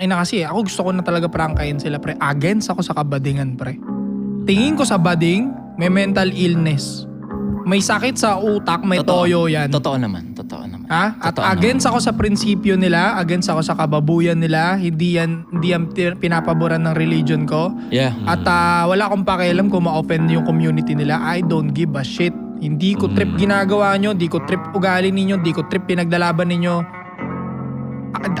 Tangina kasi, ako gusto ko na talaga prangkahin sila, pre. Against ako sa kabadingan, pre. Tingin ko sa bading, may mental illness. May sakit sa utak, may toyo yan. Totoo naman. Ha? At against ako sa prinsipyo nila, against ako sa kababuyan nila, hindi yan pinapaboran ng religion ko. Yeah. At wala akong pakialam kung ma-open yung community nila. I don't give a shit. Hindi ko trip ginagawa nyo, hindi ko trip ugali ninyo, hindi ko trip pinaglalaban ninyo.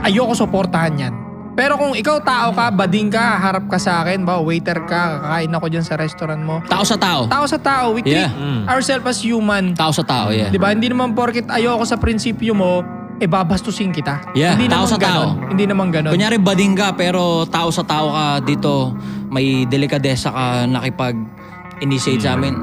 Ayoko suportahan yan. Pero kung ikaw tao ka, bading ka, harap ka sa akin, waiter ka, kakain ako dyan sa restaurant mo. Tao sa tao. Tao sa tao. We treat ourselves as human. Tao sa tao, yeah. Diba? Hindi naman porket ayoko sa prinsipyo mo, babastusin kita. Yeah, hindi tao naman sa tao. Hindi naman ganon. Kunyari bading ka pero tao sa tao ka dito, may delikadesa ka nakipag-initiate sa amin.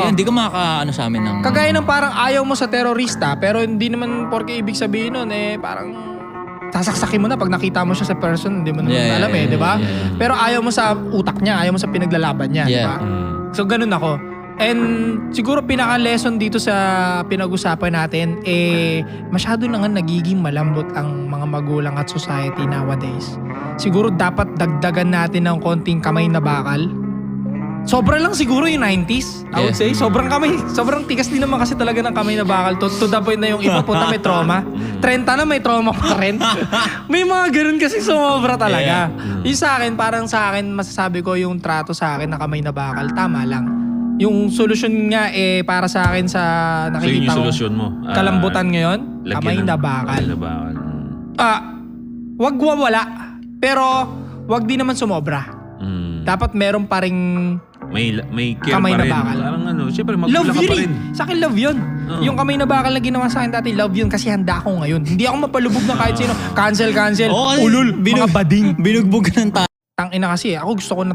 Hindi ka makaka-ano sa amin ng... Kagaya ng parang ayaw mo sa terorista, pero hindi naman porke ibig sabihin nun, parang sasaksakin mo na pag nakita mo siya sa person, hindi mo naman alam di ba? Pero ayaw mo sa utak niya, ayaw mo sa pinaglalaban niya, di ba? So ganun ako. And siguro pinaka-lesson dito sa pinag-usapan natin, masyado na nga nagiging malambot ang mga magulang at society nowadays. Siguro dapat dagdagan natin ng konting kamay na bakal. Sobra lang siguro yung 90s, I would say. Sobrang tigas din naman kasi talaga ng kamay na bakal. To the point na yung iba punta may trauma. 30 na may trauma pa rin. May mga ganun kasi sumobra talaga. Yung sa akin, parang sa akin, masasabi ko yung trato sa akin na kamay na bakal, tama lang. Yung solusyon nga para sa akin sa nakikita ko kalambutan ngayon, kamay na bakal. Wag wawala, pero wag din naman sumobra. Dapat meron pa ring may care kamay pa na rin. bakal. Parang syempre magulang ka pa rin. Sa akin love yun. Yung kamay na bakal na ginawa sa akin dati, love yun kasi handa ako ngayon. Hindi ako mapalubog na kahit sino. Cancel. Ulul, mga bading. Binugbog ng tao. Tangina kasi, ako gusto ko na